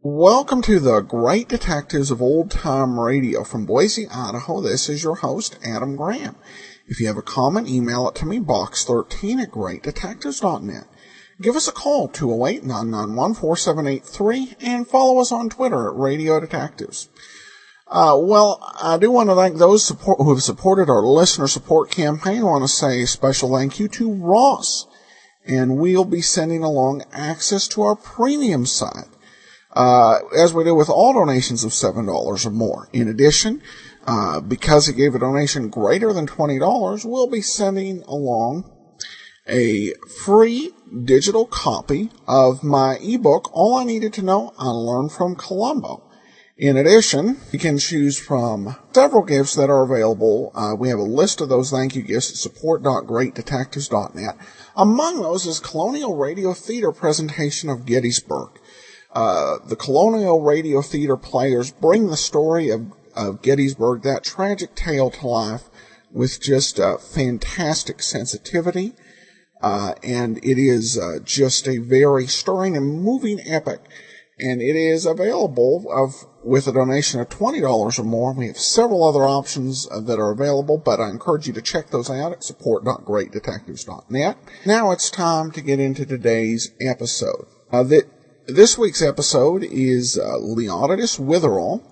Welcome to the Great Detectives of Old Time Radio. From Boise, Idaho, this is your host, Adam Graham. If you have a comment, email it to me, box13@greatdetectives.net. Give us a call, 208-991-4783, and follow us on Twitter at Radio Detectives. I do want to thank those who have supported our listener support campaign. I want to say a special thank you to Ross, and we'll be sending along access to our premium site. As we do with all donations of $7 or more. In addition, because he gave a donation greater than $20, we'll be sending along a free digital copy of my ebook, All I Needed to Know I Learned from Columbo. In addition, you can choose from several gifts that are available. We have a list of those thank you gifts at support.greatdetectives.net. Among those is Colonial Radio Theater presentation of Gettysburg. The Colonial Radio Theater players bring the story of Gettysburg, that tragic tale, to life with just fantastic sensitivity. And it is just a very stirring and moving epic. And it is available with a donation of $20 or more. We have several other options that are available, but I encourage you to check those out at support.greatdetectives.net. Now it's time to get into today's episode. This week's episode is Leonidas Witherall.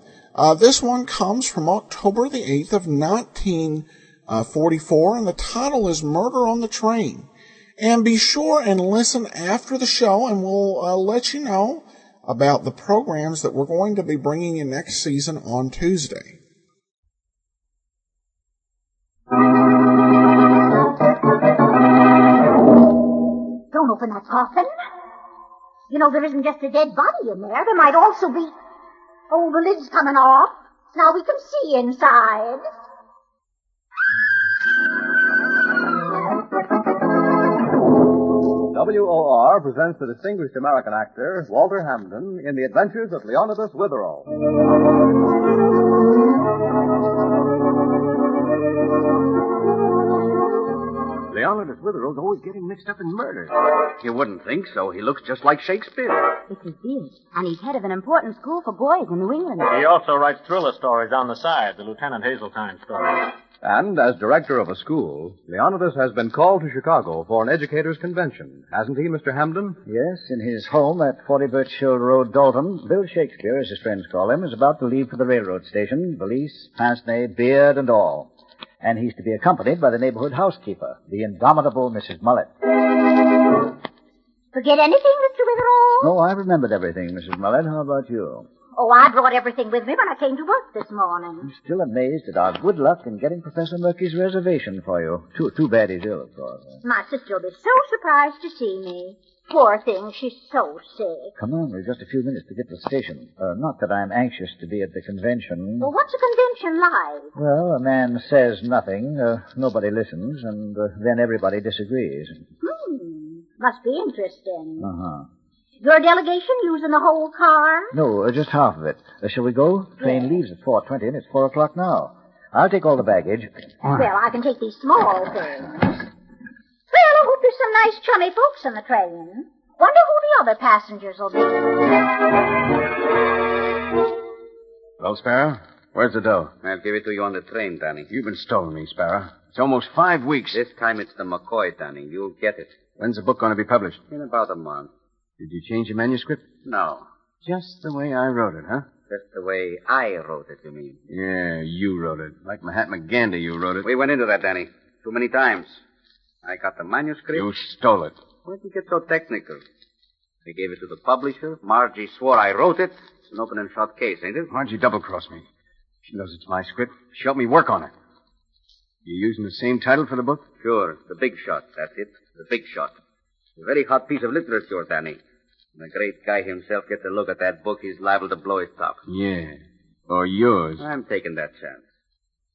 This one comes from October the 8th of 1944, and the title is Murder on the Train. And be sure and listen after the show, and we'll let you know about the programs that we're going to be bringing you next season on Tuesday. Don't open that coffin. You know, there isn't just a dead body in there. There might also be... Oh, the lid's coming off. Now we can see inside. WOR presents the distinguished American actor, Walter Hamden, in The Adventures of Leonidas Witherall. Leonidas Witherall's always getting mixed up in murder. You wouldn't think so. He looks just like Shakespeare. It's his beard, and he's head of an important school for boys in New England. He also writes thriller stories on the side, the Lieutenant Hazeltine stories. And as director of a school, Leonidas has been called to Chicago for an educators' convention, hasn't he, Mr. Hamden? Yes, in his home at 40 Birch Hill Road, Dalton, Bill Shakespeare, as his friends call him, is about to leave for the railroad station, valise, pince-nez, beard, and all. And he's to be accompanied by the neighborhood housekeeper, the indomitable Mrs. Mullet. Forget anything, Mr. Witherall? No, I remembered everything, Mrs. Mullet. How about you? Oh, I brought everything with me when I came to work this morning. I'm still amazed at our good luck in getting Professor Murky's reservation for you. Too bad he's ill, of course. My sister will be so surprised to see me. Poor thing, she's so sick. Come on, we've just a few minutes to get to the station. Not that I'm anxious to be at the convention. Well, what's a convention like? Well, a man says nothing, nobody listens, and then everybody disagrees. Must be interesting. Uh-huh. Your delegation using the whole car? No, just half of it. Shall we go? Train leaves at 4:20, and it's 4 o'clock now. I'll take all the baggage. Well, I can take these small things. Well, I hope there's some nice chummy folks on the train. Wonder who the other passengers will be. Hello, Sparrow? Where's the dough? I'll give it to you on the train, Danny. You've been stolen me, Sparrow. It's almost 5 weeks. This time it's the McCoy, Danny. You'll get it. When's the book going to be published? In about a month. Did you change your manuscript? No. Just the way I wrote it, huh? Just the way I wrote it, you mean? Yeah, you wrote it. Like Mahatma Gandhi, you wrote it. We went into that, Danny. Too many times. I got the manuscript. You stole it. Why'd you get so technical? I gave it to the publisher. Margie swore I wrote it. It's an open and shut case, ain't it? Why'd you double-cross me? She knows it's my script. She helped me work on it. You using the same title for the book? Sure. The Big Shot. That's it. The Big Shot. It's a very hot piece of literature, Danny. When the great guy himself gets a look at that book, he's liable to blow his top. Yeah. Or yours? I'm taking that chance.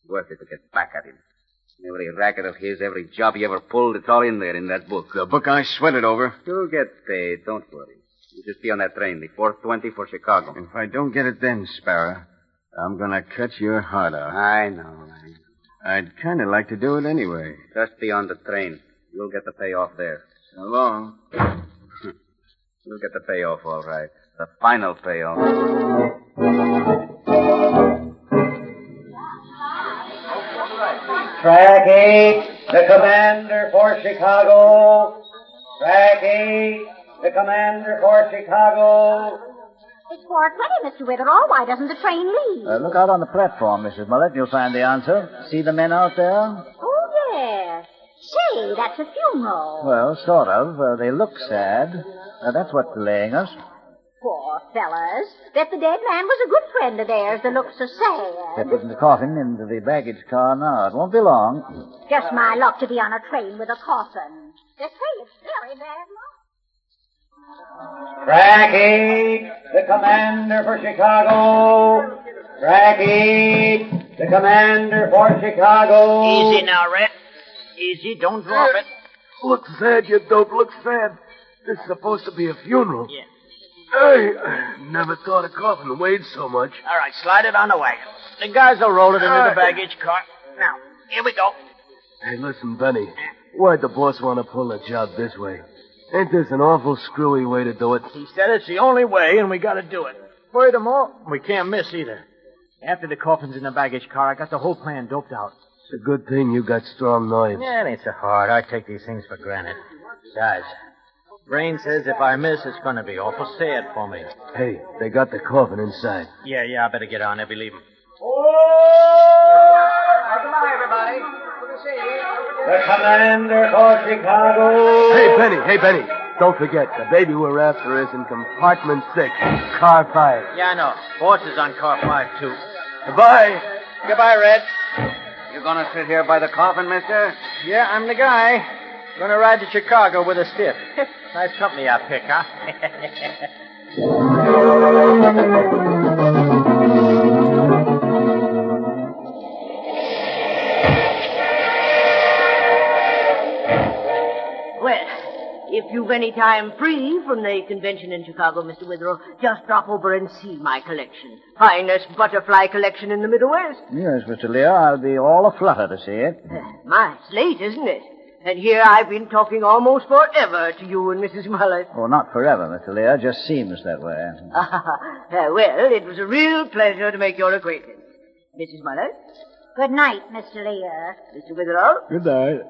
Worth it to get back at him. Every racket of his, every job he ever pulled, it's all in there in that book. The book I sweated over. You'll get paid, don't worry. You just be on that train, the 4:20 for Chicago. If I don't get it then, Sparrow, I'm gonna cut your heart out. I know. I'd kind of like to do it anyway. Just be on the train. You'll get the payoff there. So long. You'll get the payoff, all right. The final payoff. Track 8, the commander for Chicago. Track 8, the commander for Chicago. It's 4:20, Mr. Witherall. Why doesn't the train leave? Look out on the platform, Mrs. Mullet. You'll find the answer. See the men out there? Oh, yes. Say, that's a funeral. Well, sort of. They look sad. That's what's delaying us. Poor fellas. Bet the dead man was a good friend of theirs that looks so They're sad. putting the coffin into the baggage car now. It won't be long. Just my luck to be on a train with a coffin. They say it's very bad luck. Track 8, the commander for Chicago. Track 8, the commander for Chicago. Easy now, Red. Easy, don't drop it. Look sad, you dope. Look sad. This is supposed to be a funeral. Yeah. I never thought a coffin weighed so much. All right, slide it on the wagon. The guys will roll it into the baggage car. Now, here we go. Hey, listen, Benny. Why'd the boss want to pull the job this way? Ain't this an awful screwy way to do it? He said it's the only way, and we got to do it. Furthermore, we can't miss either. After the coffin's in the baggage car, I got the whole plan doped out. It's a good thing you got strong knives. Yeah, it ain't so hard. I take these things for granted. Besides, Brain says if I miss, it's going to be awful sad for me. Hey, they got the coffin inside. Yeah, I better get on. They'll be leaving. Goodbye, everybody. Good to see you. The commander for Chicago. Hey, Benny. Don't forget, the baby we're after is in compartment 6, car 5. Yeah, I know. Boss is on car 5, too. Goodbye. Goodbye, Red. You gonna sit here by the coffin, mister? Yeah, I'm the guy. Gonna ride to Chicago with a stiff. Nice company I pick, huh? Well, if you've any time free from the convention in Chicago, Mr. Witherall, just drop over and see my collection. Finest butterfly collection in the Middle West. Yes, Mr. Lear, I'll be all aflutter to see it. My, it's late, isn't it? And here I've been talking almost forever to you and Mrs. Mullet. Oh, not forever, Mr. Lear. Just seems that way. Well, it was a real pleasure to make your acquaintance. Mrs. Mullet? Good night, Mr. Lear. Mr. Witherall? Good night.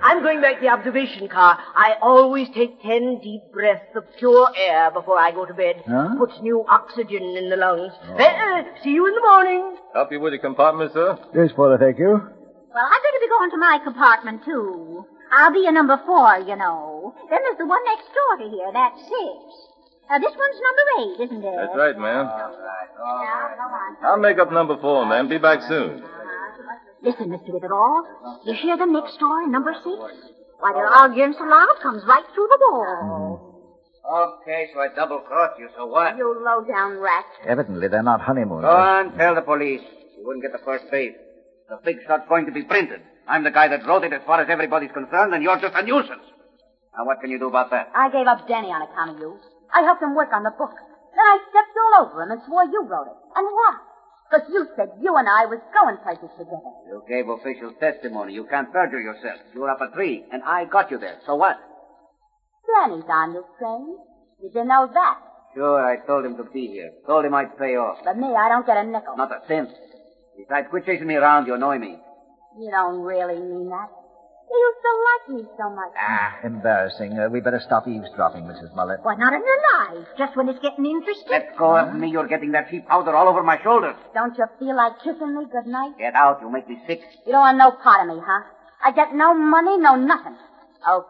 I'm going back to the observation car. I always take 10 deep breaths of pure air before I go to bed. Huh? Puts new oxygen in the lungs. Well, see you in the morning. Help you with your compartment, sir? Yes, Father, thank you. Well, I better be going to my compartment, too. I'll be in number 4, you know. Then there's the one next door to here. That's 6. This one's number 8, isn't it? That's right, ma'am. Now, come on. I'll make up number 4, ma'am. Be back soon. Listen, Mr. Witherall. You hear them next door in number 6? Why, they're arguing so loud it comes right through the wall. Okay, so I double-crossed you, so what? You low-down rat. Evidently, they're not honeymooners. Go on, tell the police. You wouldn't get the first base. The big shot's going to be printed. I'm the guy that wrote it as far as everybody's concerned, and you're just a nuisance. Now, what can you do about that? I gave up Denny on account of you. I helped him work on the book. Then I stepped all over him and swore you wrote it. And what? Because you said you and I was going places together. You gave official testimony. You can't perjure yourself. You were up a tree, and I got you there. So what? Denny's on this train. Did you know that? Sure, I told him to be here. Told him I'd pay off. But me, I don't get a nickel. Not a cent. Besides, quit chasing me around. You annoy me. You don't really mean that. You used to like me so much. Embarrassing. We better stop eavesdropping, Mrs. Mullet. Why, not in your life. Just when it's getting interesting. Let go of me. You're getting that cheap powder all over my shoulders. Don't you feel like kissing me good night? Get out. You make me sick. You don't want no part of me, huh? I get no money, no nothing. Okay.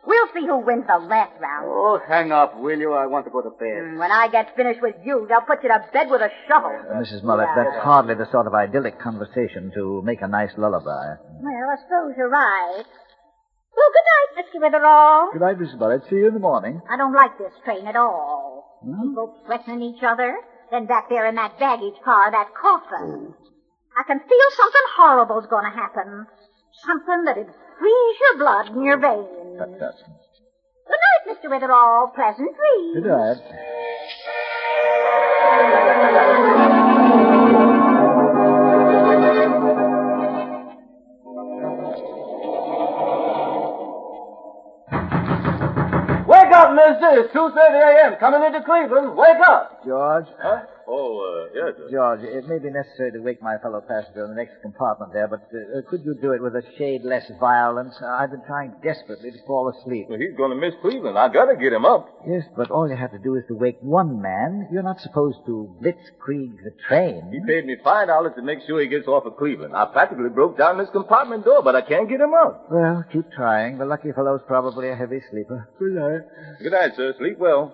We'll see who wins the last round. Oh, hang up, will you? I want to go to bed. When I get finished with you, they'll put you to bed with a shovel. Mrs. Mullet, that's hardly the sort of idyllic conversation to make a nice lullaby. Well, I suppose you're right. Well, good night, Mr. Witherall. Good night, Mrs. Mullet. See you in the morning. I don't like this train at all. People threatening each other. than back there in that baggage car, that coffin. I can feel something horrible's going to happen. Something that'd freeze your blood in your veins. Good night, Mr. Witherall. Pleasant dreams. Good night. Wake up, mister. It's 2:30 a.m. Coming into Cleveland. Wake up. George? Huh? Yes, sir. George, it may be necessary to wake my fellow passenger in the next compartment there, but could you do it with a shade less violence? I've been trying desperately to fall asleep. Well, he's going to miss Cleveland. I got to get him up. Yes, but all you have to do is to wake one man. You're not supposed to blitzkrieg the train. He paid me $5 to make sure he gets off of Cleveland. I practically broke down this compartment door, but I can't get him up. Well, keep trying. The lucky fellow's probably a heavy sleeper. Good night. Good night, sir. Sleep well.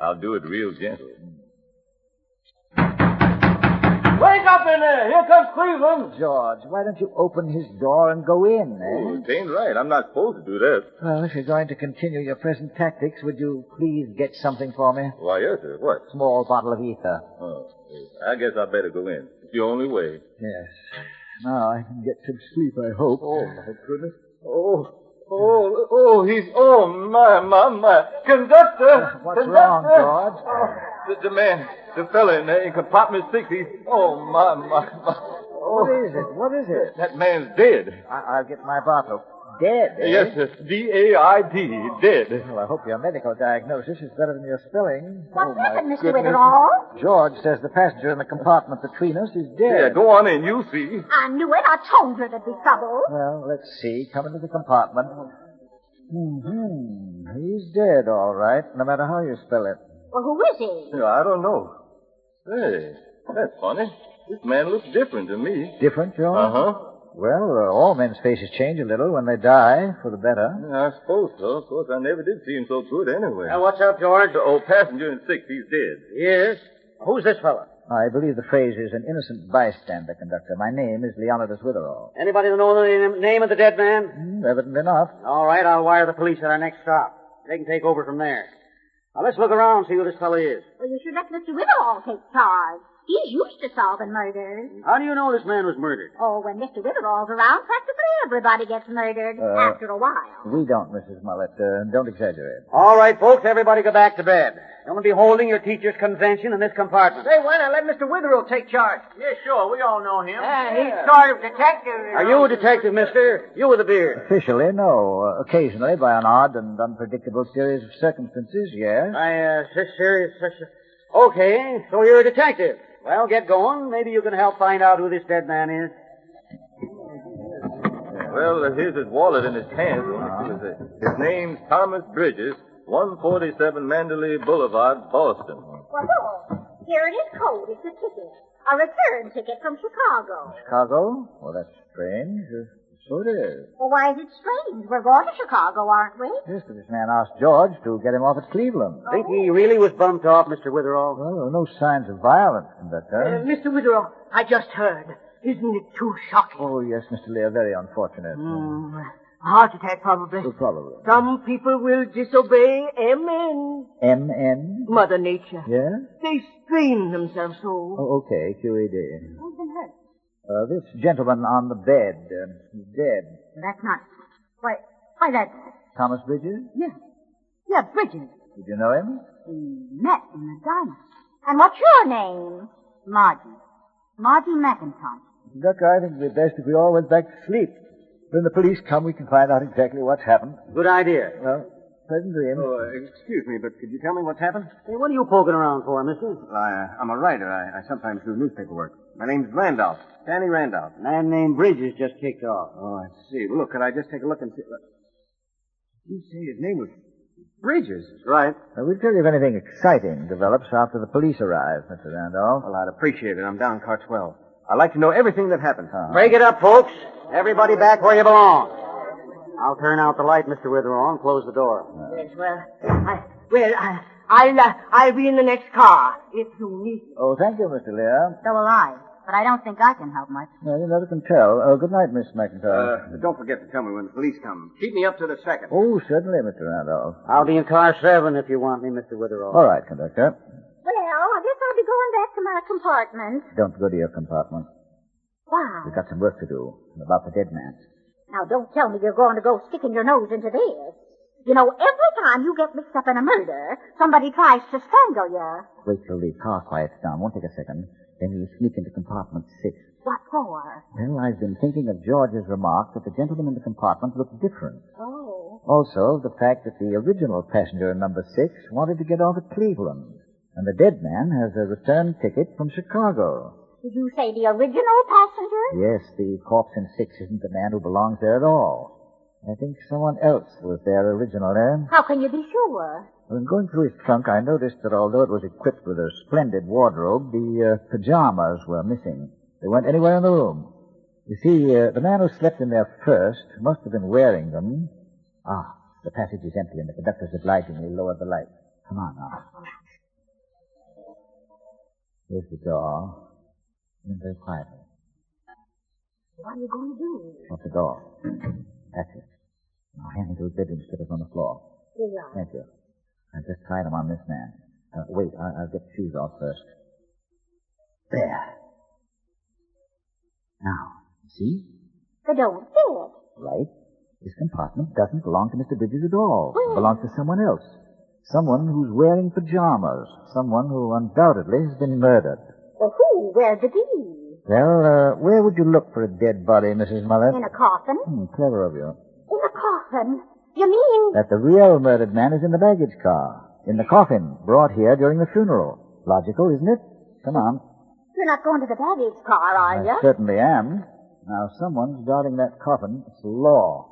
I'll do it real gentle. Wake up in there. Here comes Cleveland. George, why don't you open his door and go in, Oh, eh? it ain't right. I'm not supposed to do that. Well, if you're going to continue your present tactics, would you please get something for me? Why, yes, sir. What? Small bottle of ether. Oh, I guess I better go in. It's the only way. Yes. Now I can get some sleep, I hope. Oh, my goodness. My. Conductor. What's wrong, George? The man, the fella in compartment 6, he's... my. What is it? That man's dead. I'll get my bottle. Dead, eh? Yes, sir. D-A-I-D, dead. Well, I hope your medical diagnosis is better than your spelling. What happened, Mr. Witherall? George says the passenger in the compartment between us is dead. Yeah, go on in. You'll see. I knew it. I told you there'd be trouble. Well, let's see. Come into the compartment. He's dead, all right, no matter how you spell it. Well, who is he? Yeah, I don't know. Hey, that's funny. This man looks different to me. Different, George? Uh-huh. Well, all men's faces change a little when they die, for the better. Yeah, I suppose so. Of course, I never did see him so good anyway. Now, what's up, George? The old passenger in 6, he's dead. Yes? Who's this fella? I believe the phrase is an innocent bystander, Conductor. My name is Leonidas Witherall. Anybody know the name of the dead man? Evident enough. All right, I'll wire the police at our next stop. They can take over from there. Now, let's look around and see who this fella is. Well, you should let Mr. Witherall take charge. He's used to solving murders. How do you know this man was murdered? Oh, when Mr. Witherall's around, practically everybody gets murdered after a while. We don't, Mrs. Mullet. Don't exaggerate. All right, folks, everybody go back to bed. You're going to be holding your teacher's convention in this compartment. Say, why not let Mr. Witherall take charge? Yeah, sure. We all know him. He's sort of detective. Are you a detective, mister? You with a beard. Officially, no. Occasionally, by an odd and unpredictable series of circumstances, yes. Serious. Okay, so you're a detective. Well, get going. Maybe you can help find out who this dead man is. Well, here's his wallet in his hand. His name's Thomas Bridges, 147 Mandalay Boulevard, Boston. Well, here it is, code. It's a ticket. A return ticket from Chicago. Chicago? Well, that's strange. So it is. Well, why is it strange? We're going to Chicago, aren't we? Yes, but this man asked George to get him off at Cleveland. Think he really was bumped off, Mr. Witherall? Well, there were no signs of violence, Conductor. Mr. Witherall, I just heard. Isn't it too shocking? Oh, yes, Mr. Lear, very unfortunate. Heart attack, probably. Oh, probably. Some people will disobey M.N. M.N.? Mother Nature. Yes? They strain themselves so. Oh, okay, QED. Who's been hurt? This gentleman on the bed, he's dead. That's not... Why, that's... Thomas Bridges? Yeah, Bridges. Did you know him? We met in the diner. And what's your name? Margie McIntosh. Conductor, I think it'd be best if we all went back to sleep. When the police come, we can find out exactly what's happened. Good idea. Well, pleasant dreams. Excuse me, but could you tell me what's happened? Hey, what are you poking around for, mister? I'm a writer. I sometimes do newspaper work. My name's Randolph. Danny Randolph. Man named Bridges just kicked off. Oh, I see. Well, look, could I just take a look and see... You say his name was Bridges? Right. We'll tell you if anything exciting develops after the police arrive, Mr. Randolph. Well, I'd appreciate it. I'm down car 12. I'd like to know everything that happened. Break it up, folks. Everybody back where you belong. I'll turn out the light, Mr. Witherall, and close the door. Yes, I'll be in the next car if you need me. Oh, thank you, Mr. Lear. So will I. But I don't think I can help much. No, you never can tell. Good night, Miss McIntyre. Don't forget to tell me when the police come. Keep me up to the second. Oh, certainly, Mr. Randolph. I'll be in car 7 if you want me, Mr. Witherall. All right, Conductor. Well, I guess I'll be going back to my compartment. Don't go to your compartment. Why? We've got some work to do about the dead man. Now, don't tell me you're going to go sticking your nose into this. You know, every time you get mixed up in a murder, somebody tries to strangle you. Wait till the car quiets down. Won't take a second. Then you sneak into compartment 6. What for? Well, I've been thinking of George's remark that the gentleman in the compartment looked different. Oh. Also, the fact that the original passenger in number 6 wanted to get off at Cleveland. And the dead man has a return ticket from Chicago. Did you say the original passenger? Yes, the corpse in 6 isn't the man who belongs there at all. I think someone else was there originally. How can you be sure? Well, in going through his trunk, I noticed that although it was equipped with a splendid wardrobe, the pajamas were missing. They weren't anywhere in the room. You see, the man who slept in there first must have been wearing them. Ah, the passage is empty and the conductor's obligingly lowered the light. Come on now. Here's the door. In very quietly. What are you going to do? Shut the door. That's it. Now hand me those bedroom slippers on the floor. Here you are. Thank you. I'll just try them on this man. Wait, I'll get the shoes off first. There. Now, see? They don't fit. Right. This compartment doesn't belong to Mr. Bridges at all. Well, It belongs to someone else. Someone who's wearing pajamas. Someone who undoubtedly has been murdered. Well, who? Where'd it be? Well, where would you look for a dead body, Mrs. Mullet? In a coffin? Clever of you. In a coffin? You mean... That the real murdered man is in the baggage car. In the coffin, brought here during the funeral. Logical, isn't it? Come on. You're not going to the baggage car, are you? I certainly am. Now, someone's guarding that coffin. It's law.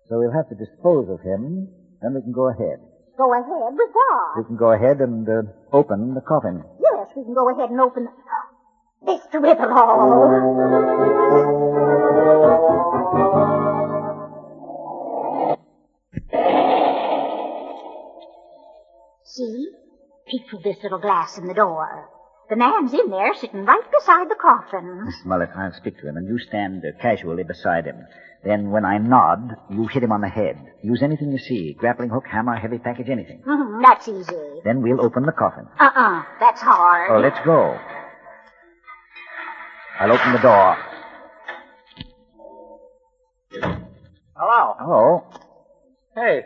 So we'll have to dispose of him, then we can go ahead. Go ahead with what? We can go ahead and open the coffin. Yes, we can go ahead and open... Mr. Witherall. See? Peek through this little glass in the door. The man's in there, sitting right beside the coffin. Miss Mullet, I'll speak to him, and you stand casually beside him. Then, when I nod, you hit him on the head. Use anything you see. Grappling hook, hammer, heavy package, anything. That's easy. Then we'll open the coffin. That's hard. Oh, let's go. I'll open the door. Hello. Hello. Hey.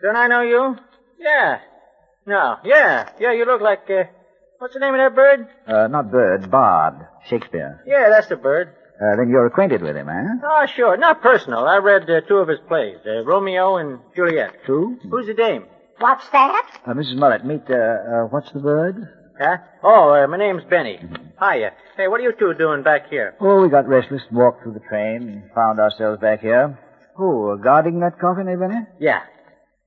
Don't I know you? Yeah. No. Yeah, you look like, what's the name of that bird? Not Bird, Bard. Shakespeare. Yeah, that's the bird. Then you're acquainted with him, eh? Oh, sure. Not personal. I read 2 of his plays, Romeo and Juliet. 2? Who's the dame? What's that? Mrs. Mullet, meet, what's the bird? Huh? Oh, my name's Benny. Hiya. Hey, what are you two doing back here? Oh, we got restless, walked through the train, and found ourselves back here. Oh, guarding that coffin, eh, Benny? Yeah.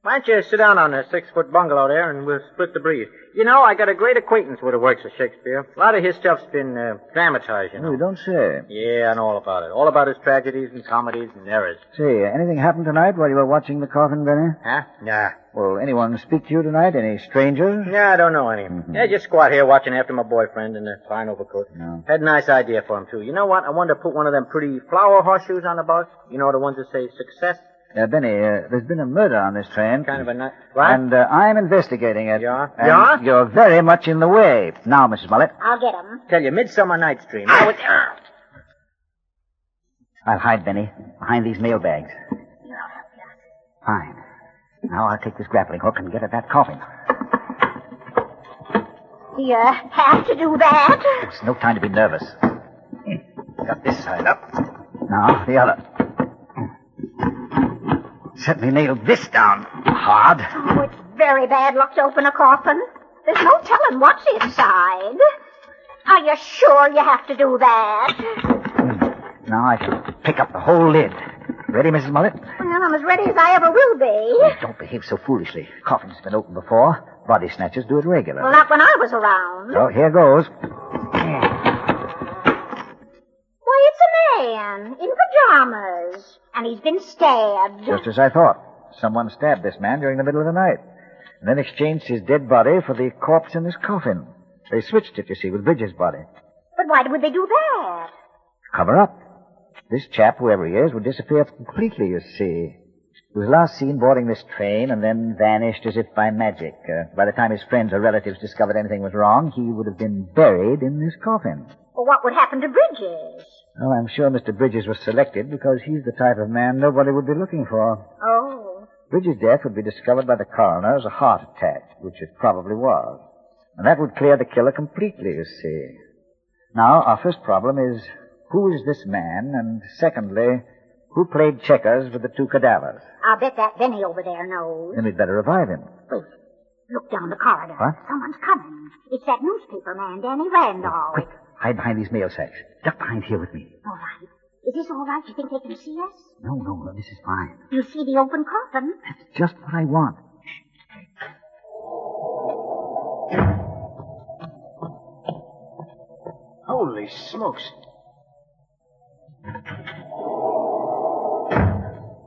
Why don't you sit down on the 6-foot bungalow there and we'll split the breeze. You know, I got a great acquaintance with the works of Shakespeare. A lot of his stuff's been dramatized, you know. Oh, you don't say. Yeah, I know all about it. All about his tragedies and comedies and errors. Say, anything happened tonight while you were watching the coffin, Benny? Huh? Nah. Well, anyone speak to you tonight? Any strangers? Yeah, I don't know any. Yeah, just squat here watching after my boyfriend in a fine overcoat. No. Had a nice idea for him, too. You know what? I wanted to put one of them pretty flower horseshoes on the bus. You know, the ones that say success. Benny, there's been a murder on this train. Kind of a night. What? And I'm investigating it. You are? And You are? you're very much in the way. Now, Mrs. Mullet. I'll get him. Tell you, Midsummer Night's Dream. I'll hide, Benny, behind these mail bags. Fine. Now I'll take this grappling hook and get at that coffin. Do you have to do that? It's no time to be nervous. Got this side up. Now, the other. Certainly nailed this down hard. Oh, it's very bad luck to open a coffin. There's no telling what's inside. Are you sure you have to do that? Now I can pick up the whole lid. Ready, Mrs. Mullet? Well, I'm as ready as I ever will be. Don't behave so foolishly. Coffin's been opened before. Body snatchers do it regularly. Well, not when I was around. So here goes. Why, it's a man in pajamas. And he's been stabbed. Just as I thought. Someone stabbed this man during the middle of the night. And then exchanged his dead body for the corpse in his coffin. They switched it, you see, with Bridges' body. But why would they do that? Cover up. This chap, whoever he is, would disappear completely, you see. He was last seen boarding this train and then vanished as if by magic. By the time his friends or relatives discovered anything was wrong, he would have been buried in this coffin. Well, what would happen to Bridges? Well, I'm sure Mr. Bridges was selected because he's the type of man nobody would be looking for. Oh. Bridges' death would be discovered by the coroner as a heart attack, which it probably was. And that would clear the killer completely, you see. Now, our first problem is, who is this man? And secondly, who played checkers with the two cadavers? I'll bet that Benny over there knows. Then we'd better revive him. Wait. Look down the corridor. What? Someone's coming. It's that newspaper man, Danny Randolph. Quick, hide behind these mail sacks. Duck behind here with me. All right. Is this all right? You think they can see us? No, this is fine. You see the open coffin? That's just what I want. Holy smokes.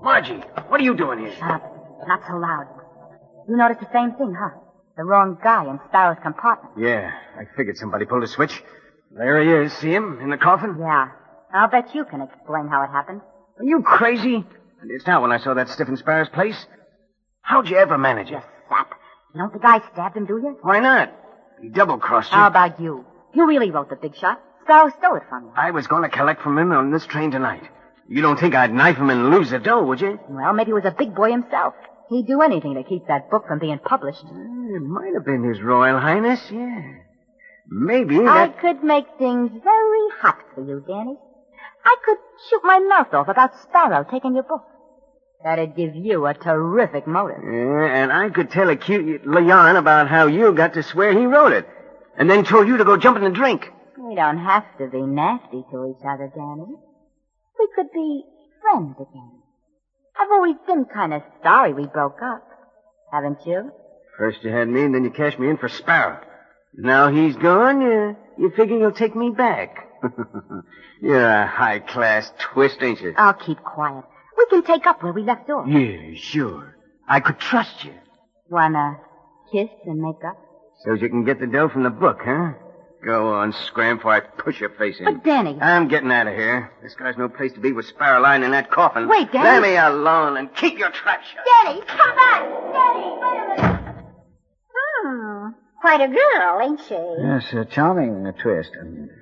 Margie, what are you doing here? Shut up. Not so loud. You noticed the same thing, huh? The wrong guy in Sparrow's compartment. Yeah, I figured somebody pulled a switch. There he is. See him in the coffin? Yeah. I'll bet you can explain how it happened. Are you crazy? I did out when I saw that stiff in Sparrow's place. How'd you ever manage it? You sap. You don't think I stabbed him, do you? Why not? He double-crossed you. How about you? You really wrote the big shot. Sparrow stole it from you. I was going to collect from him on this train tonight. You don't think I'd knife him and lose the dough, would you? Well, maybe he was a big boy himself. He'd do anything to keep that book from being published. It might have been His Royal Highness, yeah. Maybe I that... could make things very hot for you, Danny. I could shoot my mouth off about Sparrow taking your book. That'd give you a terrific motive. Yeah, and I could tell a cute yarn about how you got to swear he wrote it, and then told you to go jump in the drink. We don't have to be nasty to each other, Danny. We could be friends again. I've always been kind of sorry we broke up. Haven't you? First you had me, and then you cashed me in for Sparrow. Now he's gone, you figure you'll take me back. You're a high-class twist, ain't you? I'll keep quiet. We can take up where we left off. Yeah, sure. I could trust you. Wanna kiss and make up? So you can get the dough from the book, huh? Go on, scram before I push your face in. But, Danny... I'm getting out of here. This guy's no place to be with Sparrow lying in that coffin. Wait, Danny... Let me alone and keep your trap shut. Danny, come back! Danny, wait a minute. Quite a girl, ain't she? Yes, a charming twist.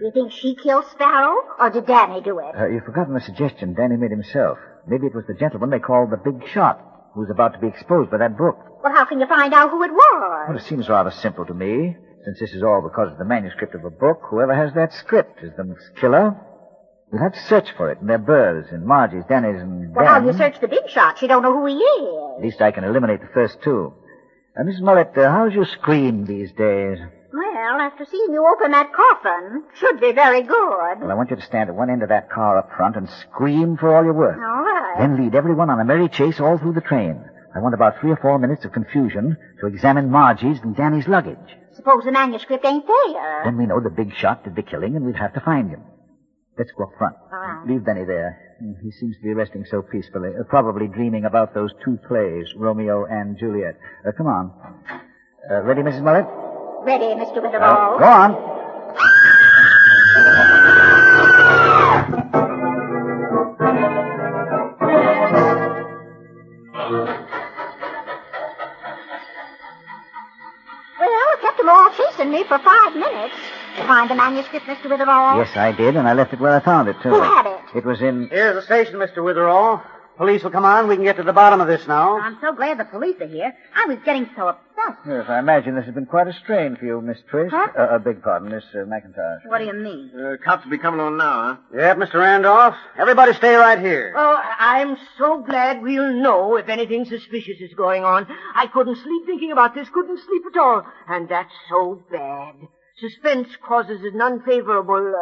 You think she killed Sparrow, or did Danny do it? You've forgotten the suggestion Danny made himself. Maybe it was the gentleman they called the Big Shot, who's about to be exposed by that book. Well, how can you find out who it was? Well, it seems rather simple to me. Since this is all because of the manuscript of a book, whoever has that script is the killer. We'll have to search for it in their berths, in Margie's, Danny's, and Well, how do you search the Big Shot? You don't know who he is. At least I can eliminate the first two. Mrs. Mullet, how's your scream these days? Well, after seeing you open that coffin, should be very good. Well, I want you to stand at one end of that car up front and scream for all you're worth. All right. Then lead everyone on a merry chase all through the train. I want about 3 or 4 minutes of confusion to examine Margie's and Danny's luggage. Suppose the manuscript ain't there. Then we know the Big Shot did the killing, and we'd have to find him. Let's go up front. All right. Leave Benny there. He seems to be resting so peacefully, probably dreaming about those 2 plays, Romeo and Juliet. Come on. Ready, Mrs. Mullet? Ready, Mr. Witherall. Go on. Well, it kept them all chasing me for 5 minutes. You find the manuscript, Mr. Witherall? Yes, I did, and I left it where I found it, too. Who had it? It was in... Here's the station, Mr. Witherall. Police will come on. We can get to the bottom of this now. I'm so glad the police are here. I was getting so upset. Yes, I imagine this has been quite a strain for you, Miss Twist. Huh? Beg pardon, Miss McIntosh. What do you mean? Cops will be coming on now, huh? Yep, Mr. Randolph. Everybody stay right here. Oh, I'm so glad we'll know if anything suspicious is going on. I couldn't sleep thinking about this, couldn't sleep at all. And that's so bad. Suspense causes an unfavorable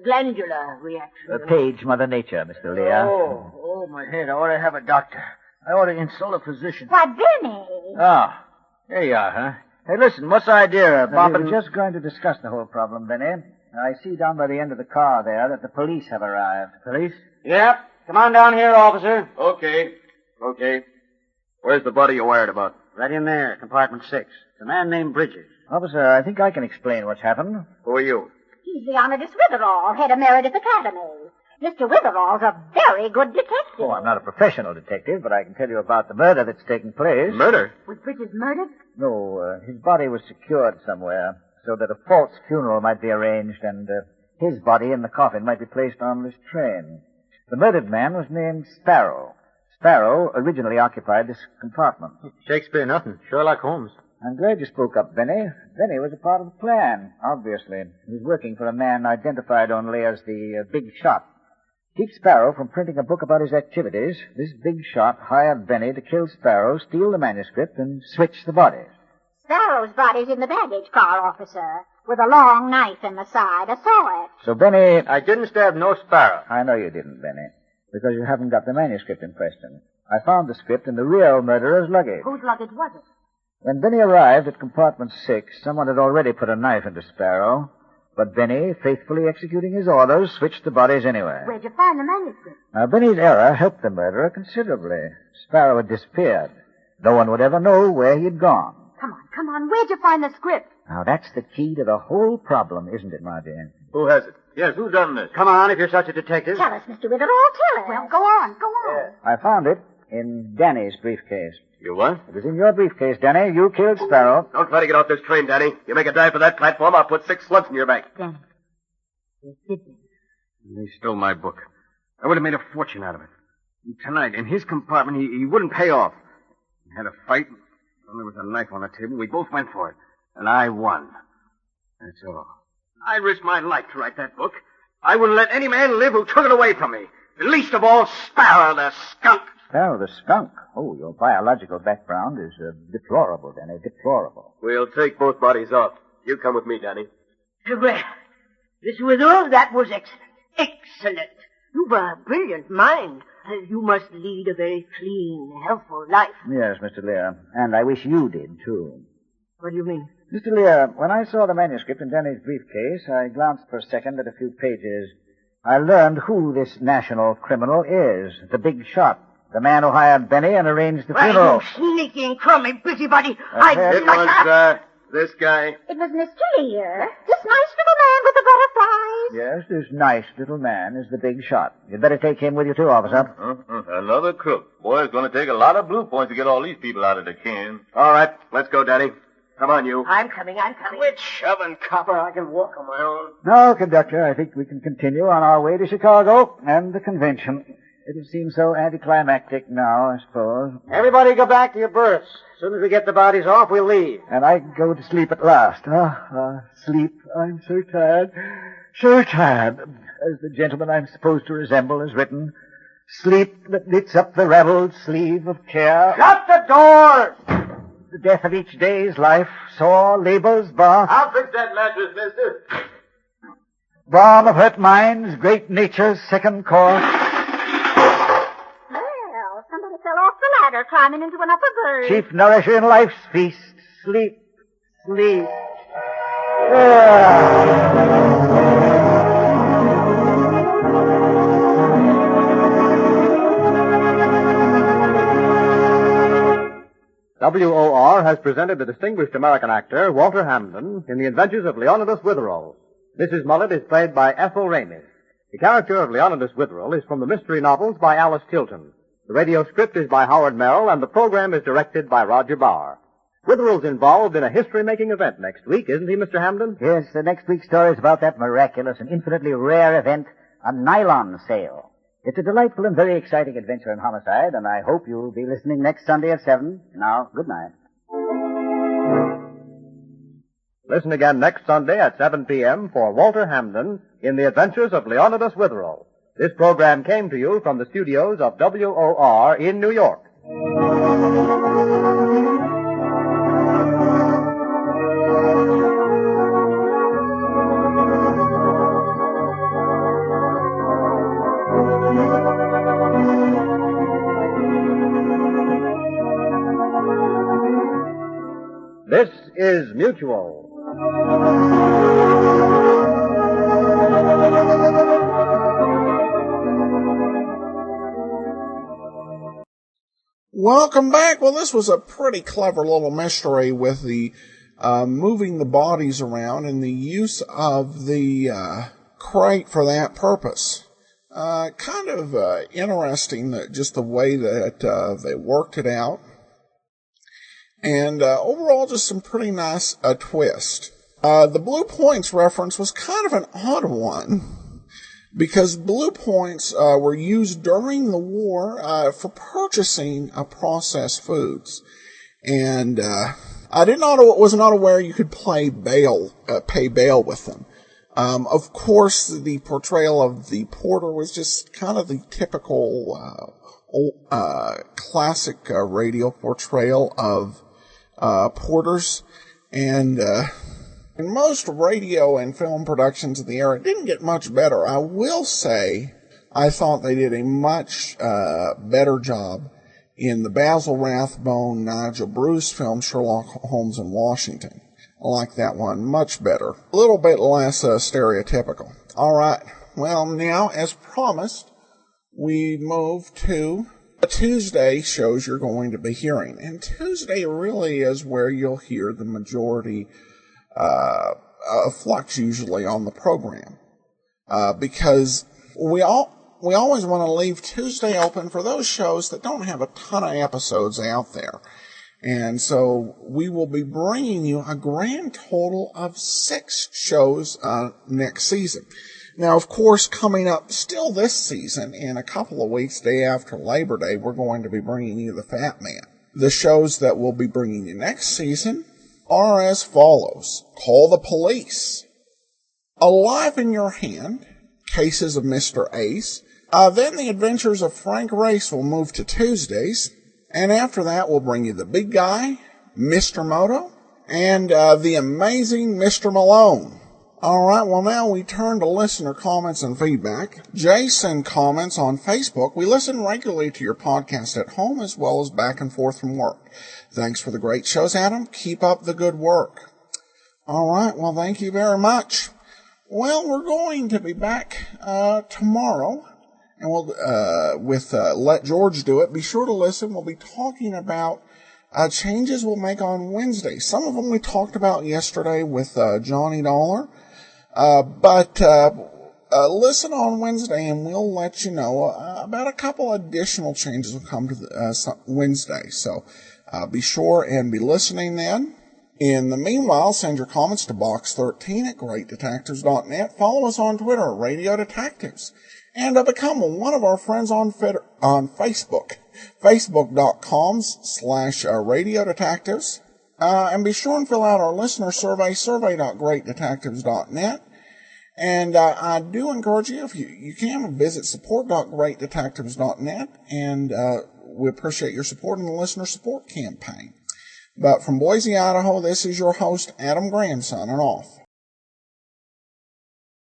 glandular reaction. Page Mother Nature, Mr. Lear. Oh, my head. I ought to have a doctor. I ought to insult a physician. Why, Benny. Ah, here you are, huh? Hey, listen, what's the idea of We bopping... were just going to discuss the whole problem, Benny. I see down by the end of the car there that the police have arrived. Police? Yep. Come on down here, officer. Okay. Where's the body you're worried about? Right in there, compartment 6. It's a man named Bridges. Officer, I think I can explain what's happened. Who are you? He's Leonidas Witherall, head of Meredith Academy. Mr. Witherall's a very good detective. Oh, I'm not a professional detective, but I can tell you about the murder that's taken place. Murder? Was Bridges murdered? No, his body was secured somewhere so that a false funeral might be arranged and his body in the coffin might be placed on this train. The murdered man was named Sparrow. Sparrow originally occupied this compartment. Shakespeare, nothing. Sherlock Holmes. I'm glad you spoke up, Benny. Benny was a part of the plan, obviously. He was working for a man identified only as the Big Shot. To keep Sparrow from printing a book about his activities, this Big Shot hired Benny to kill Sparrow, steal the manuscript, and switch the bodies. Sparrow's body's in the baggage car, officer, with a long knife in the side. I saw it. So, Benny... I didn't stab no Sparrow. I know you didn't, Benny, because you haven't got the manuscript in question. I found the script in the real murderer's luggage. Whose luggage was it? When Benny arrived at compartment 6, someone had already put a knife into Sparrow, but Benny, faithfully executing his orders, switched the bodies anyway. Where'd you find the manuscript? Now, Benny's error helped the murderer considerably. Sparrow had disappeared. No one would ever know where he'd gone. Come on. Where'd you find the script? Now, that's the key to the whole problem, isn't it, my dear? Who has it? Yes, who's done this? Come on, if you're such a detective. Tell us, Mr. Witherall. Tell us. Well, go on. I found it in Danny's briefcase. You what? It was in your briefcase, Danny. You killed Sparrow. Don't try to get off this train, Danny. You make a dive for that platform, I'll put 6 slugs in your back. Danny, you did this. He stole my book. I would have made a fortune out of it. And tonight, in his compartment, he wouldn't pay off. We had a fight. And there was a knife on the table. We both went for it. And I won. That's all. I risked my life to write that book. I wouldn't let any man live who took it away from me. And least of all, Sparrow, the skunk. Sparrow the skunk? Oh, your biological background is deplorable, Danny. Deplorable. We'll take both bodies off. You come with me, Danny. Well, Mr. Witherall, that was excellent. Excellent. You've a brilliant mind. You must lead a very clean, healthful life. Yes, Mr. Lear. And I wish you did, too. What do you mean? Mr. Lear, when I saw the manuscript in Danny's briefcase, I glanced for a second at a few pages. I learned who this national criminal is. The Big Shot. The man who hired Benny and arranged the funeral. You sneaking, crummy busybody. It was, this guy. It was Mr. Lear. This nice little man with the butterflies. Yes, this nice little man is the Big Shot. You'd better take him with you, too, officer. Another crook. Boy, it's going to take a lot of blue points to get all these people out of the can. All right, let's go, Danny. Come on, you. I'm coming. Quit shoving, copper. I can walk on my own. No, conductor, I think we can continue on our way to Chicago and the convention. It'll seem so anticlimactic now, I suppose. Everybody go back to your berths. As soon as we get the bodies off, we'll leave. And I can go to sleep at last. Sleep. I'm so tired. So tired. As the gentleman I'm supposed to resemble has written, sleep that knits up the raveled sleeve of care. Shut the doors! The death of each day's life, saw Labor's bath. I'll fix that mattress, mister. Balm of hurt minds, great nature's second course. Well, somebody fell off the ladder climbing into an upper berth. Chief nourisher in life's feast. Sleep, sleep. Ah. WOR has presented the distinguished American actor, Walter Hamden, in The Adventures of Leonidas Witherall. Mrs. Mullet is played by Ethel Ramey. The character of Leonidas Witherall is from the mystery novels by Alice Tilton. The radio script is by Howard Merrill, and the program is directed by Roger Barr. Witherall's involved in a history-making event next week, isn't he, Mr. Hamden? Yes, the next week's story is about that miraculous and infinitely rare event, a nylon sale. It's a delightful and very exciting adventure in homicide, and I hope you'll be listening next Sunday at 7. Now, good night. Listen again next Sunday at 7 p.m. for Walter Hamden in The Adventures of Leonidas Witherall. This program came to you from the studios of WOR in New York. This is Mutual. Welcome back. Well, this was a pretty clever little mystery with the moving the bodies around and the use of the crate for that purpose. kind of interesting, just the way that they worked it out. And overall, just some pretty nice twist. The Blue Points reference was kind of an odd one, because Blue Points were used during the war for purchasing processed foods. And I was not aware you could pay bail with them. Of course, the portrayal of the porter was just kind of the typical classic radio portrayal of porters. And in most radio and film productions of the era, it didn't get much better. I will say I thought they did a much better job in the Basil Rathbone, Nigel Bruce film Sherlock Holmes in Washington. I like that one much better. A little bit less stereotypical. All right. Well, now, as promised, we move to the Tuesday shows you're going to be hearing. And Tuesday really is where you'll hear the majority flux usually on the program. Because we always want to leave Tuesday open for those shows that don't have a ton of episodes out there. And so we will be bringing you a grand total of 6 shows next season. Now, of course, coming up still this season, in a couple of weeks, day after Labor Day, we're going to be bringing you The Fat Man. The shows that we'll be bringing you next season are as follows. Call the Police, Alive in Your Hand, Cases of Mr. Ace. Then The Adventures of Frank Race will move to Tuesdays. And after that, we'll bring you The Big Guy, Mr. Moto, and The Amazing Mr. Malone. All right, well, now we turn to listener comments and feedback. Jason comments on Facebook. We listen regularly to your podcast at home as well as back and forth from work. Thanks for the great shows, Adam. Keep up the good work. All right, well, thank you very much. Well, we're going to be back tomorrow. And we'll, with Let George Do It, be sure to listen. We'll be talking about changes we'll make on Wednesday. Some of them we talked about yesterday with Johnny Dollar. But listen on Wednesday and we'll let you know about a couple additional changes will come to Wednesday. So be sure and be listening then. In the meanwhile, send your comments to box13@greatdetectives.net. Follow us on Twitter at Radio Detectives. And become one of our friends on Facebook, facebook.com/Radio Detectives. And be sure and fill out our listener survey, survey.greatdetectives.net. And I do encourage you, if you can, visit support.greatdetectives.net. And we appreciate your support in the listener support campaign. But from Boise, Idaho, this is your host, Adam Graham, signing off.